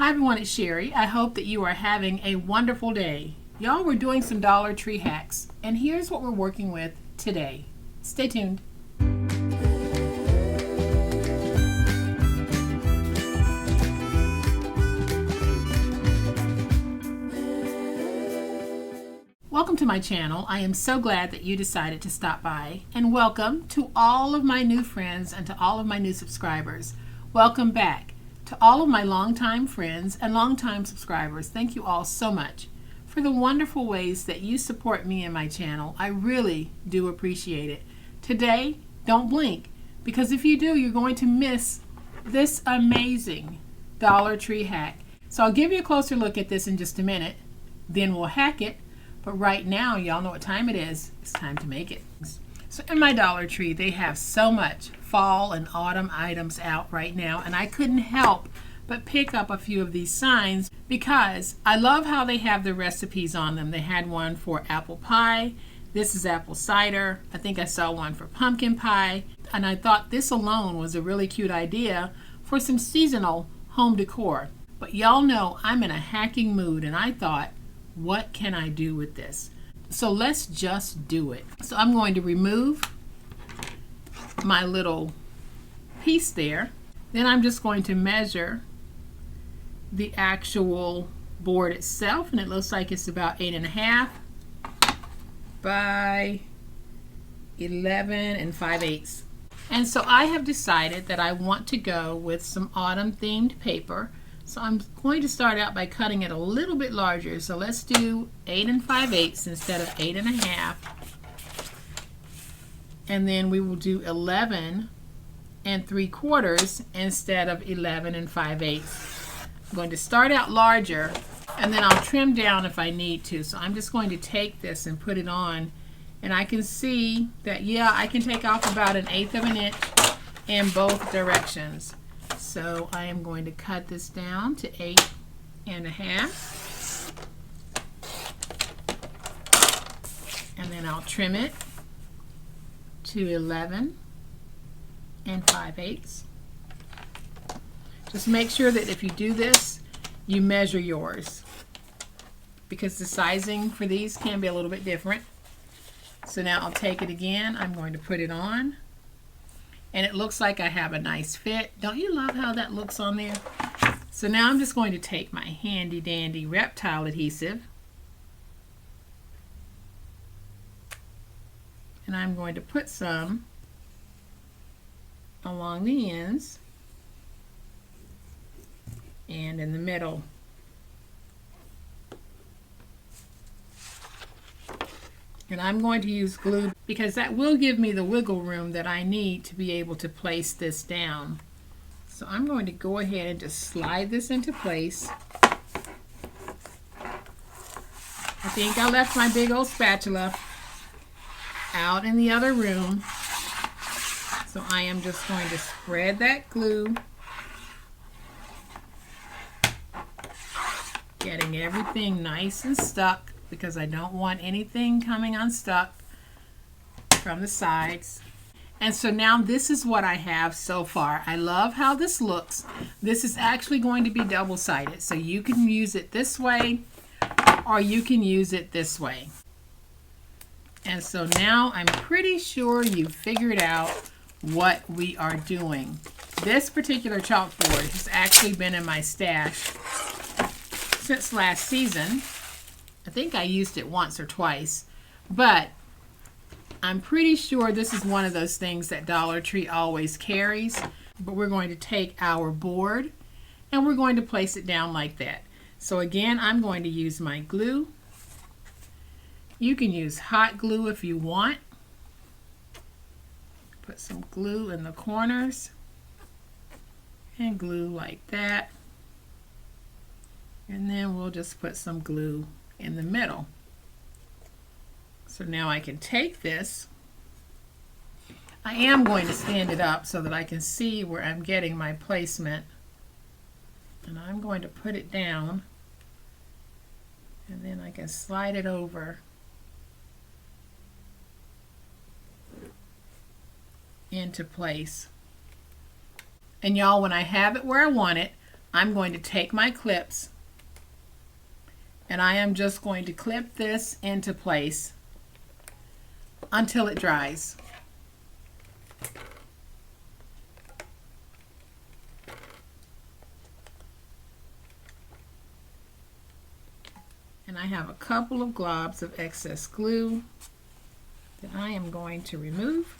Hi everyone, it's Sherry. I hope that you are having a wonderful day. Y'all, we're doing some Dollar Tree hacks, and here's what we're working with today. Stay tuned. Welcome to my channel. I am so glad that you decided to stop by, and welcome to all of my new friends and to all of my new subscribers. Welcome back. To all of my longtime friends and longtime subscribers, thank you all so much for the wonderful ways that you support me and my channel. I really do appreciate it. Today, don't blink, because if you do, you're going to miss this amazing Dollar Tree hack. So I'll give you a closer look at this in just a minute, then we'll hack it. But right now, y'all know what time it is. It's time to make it. So in my Dollar Tree, they have so much fall and autumn items out right now, and I couldn't help but pick up a few of these signs because I love how they have the recipes on them. They had one for apple pie. This is apple cider. I think I saw one for pumpkin pie, and I thought this alone was a really cute idea for some seasonal home decor. But y'all know I'm in a hacking mood, and I thought, what can I do with this? So let's just do it. So I'm going to remove my little piece there. Then I'm just going to measure the actual board itself, and it looks like it's about 8.5 by 11 5/8. And so I have decided that I want to go with some autumn themed paper. So I'm going to start out by cutting it a little bit larger. So let's do 8 5/8 instead of 8.5. And then we will do 11 3/4 instead of 11 5/8. I'm going to start out larger, and then I'll trim down if I need to. So I'm just going to take this and put it on, and I can see that, yeah, I can take off about 1/8 of an inch in both directions. So I am going to cut this down to 8.5, and then I'll trim it to 11 5/8. Just make sure that if you do this, you measure yours, because the sizing for these can be a little bit different. So now I'll take it again. I'm going to put it on, and it looks like I have a nice fit. Don't you love how that looks on there? So now I'm just going to take my handy dandy reptile adhesive, and I'm going to put some along the ends and in the middle. And I'm going to use glue because that will give me the wiggle room that I need to be able to place this down. So I'm going to go ahead and just slide this into place. I think I left my big old spatula out in the other room. So I am just going to spread that glue, getting everything nice and stuck, because I don't want anything coming unstuck from the sides. And so now this is what I have so far. I love how this looks. This is actually going to be double-sided, so you can use it this way or you can use it this way. And so now I'm pretty sure you've figured out what we are doing. This particular chalkboard has actually been in my stash since last season. I think I used it once or twice, but I'm pretty sure this is one of those things that Dollar Tree always carries. But we're going to take our board and we're going to place it down like that. So again, I'm going to use my glue. You can use hot glue if you want. Put some glue in the corners and glue like that. And then we'll just put some glue in the middle. So now I can take this. I am going to stand it up so that I can see where I'm getting my placement. And I'm going to put it down, and then I can slide it over into place. And y'all, when I have it where I want it, I'm going to take my clips and I am just going to clip this into place until it dries. And I have a couple of globs of excess glue that I am going to remove.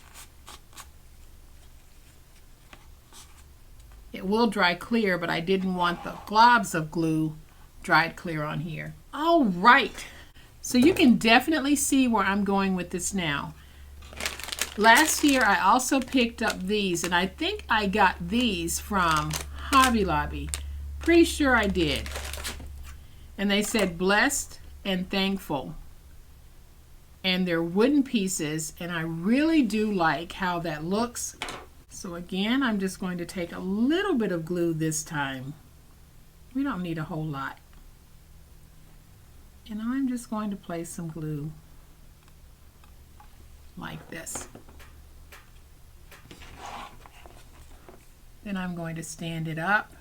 It will dry clear, but I didn't want the globs of glue dried clear on here. All right, so you can definitely see where I'm going with this now. Last year I also picked up these, and I think I got these from Hobby Lobby. Pretty sure I did. And they said blessed and thankful. And they're wooden pieces, and I really do like how that looks. So again, I'm just going to take a little bit of glue this time. We don't need a whole lot. And I'm just going to place some glue like this. Then I'm going to stand it up.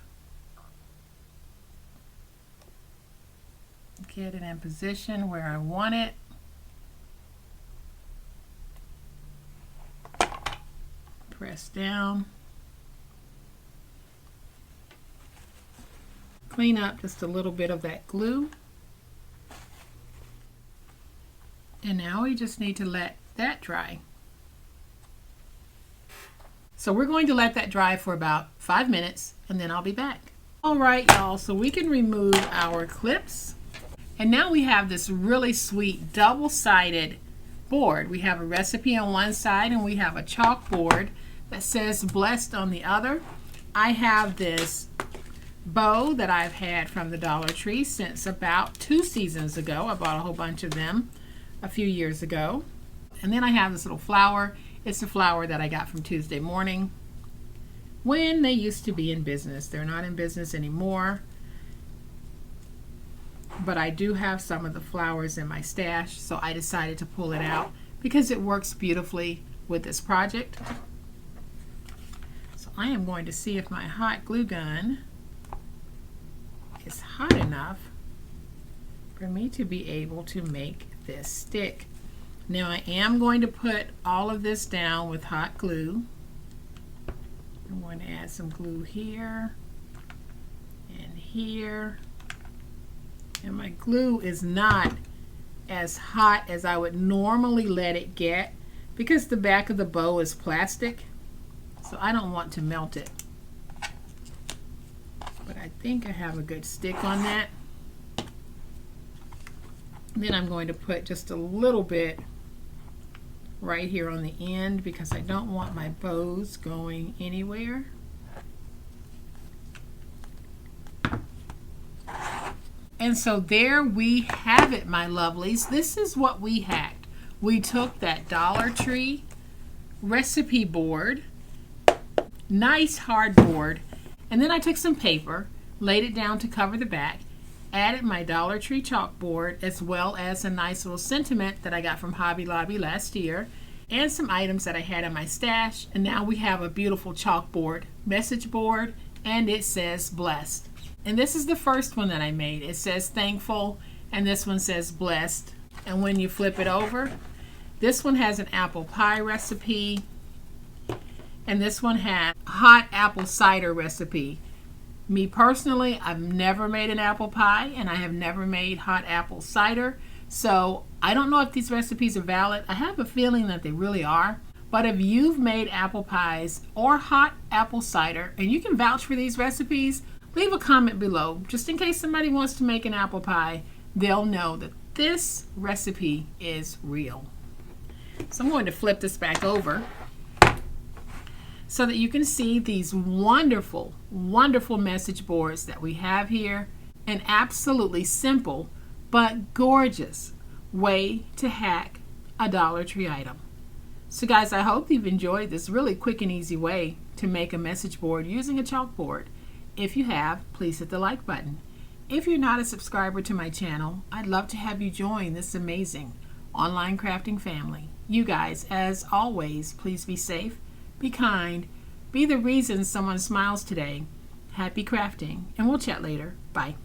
Get it in position where I want it. Press down. Clean up just a little bit of that glue. And now we just need to let that dry. So we're going to let that dry for about 5 minutes and then I'll be back. All right, y'all, so we can remove our clips. And now we have this really sweet double-sided board. We have a recipe on one side and we have a chalkboard that says blessed on the other. I have this bow that I've had from the Dollar Tree since about 2 seasons ago. I bought a whole bunch of them a few years ago. And then I have this little flower. It's a flower that I got from Tuesday Morning when they used to be in business. They're not in business anymore. But I do have some of the flowers in my stash, so I decided to pull it out because it works beautifully with this project. So I am going to see if my hot glue gun is hot enough for me to be able to make this stick. Now I am going to put all of this down with hot glue. I'm going to add some glue here and here. And my glue is not as hot as I would normally let it get because the back of the bow is plastic, so I don't want to melt it. But I think I have a good stick on that. Then I'm going to put just a little bit right here on the end because I don't want my bows going anywhere. And so there we have it, my lovelies. This is what we hacked. We took that Dollar Tree recipe board, nice hard board, and then I took some paper, laid it down to cover the back, added my Dollar Tree chalkboard as well as a nice little sentiment that I got from Hobby Lobby last year, and some items that I had in my stash, and now we have a beautiful chalkboard, message board, and it says blessed. And this is the first one that I made. It says thankful, and this one says blessed. And when you flip it over, this one has an apple pie recipe, and this one has a hot apple cider recipe. Me personally, I've never made an apple pie, and I have never made hot apple cider, so I don't know if these recipes are valid. I have a feeling that they really are. But if you've made apple pies or hot apple cider, and you can vouch for these recipes, leave a comment below, just in case somebody wants to make an apple pie. They'll know that this recipe is real. So I'm going to flip this back over so that you can see these wonderful, wonderful message boards that we have here. An absolutely simple but gorgeous way to hack a Dollar Tree item. So guys, I hope you've enjoyed this really quick and easy way to make a message board using a chalkboard. If you have, please hit the like button. If you're not a subscriber to my channel, I'd love to have you join this amazing online crafting family. You guys, as always, please be safe, be kind, be the reason someone smiles today, Happy crafting, and we'll chat later. Bye.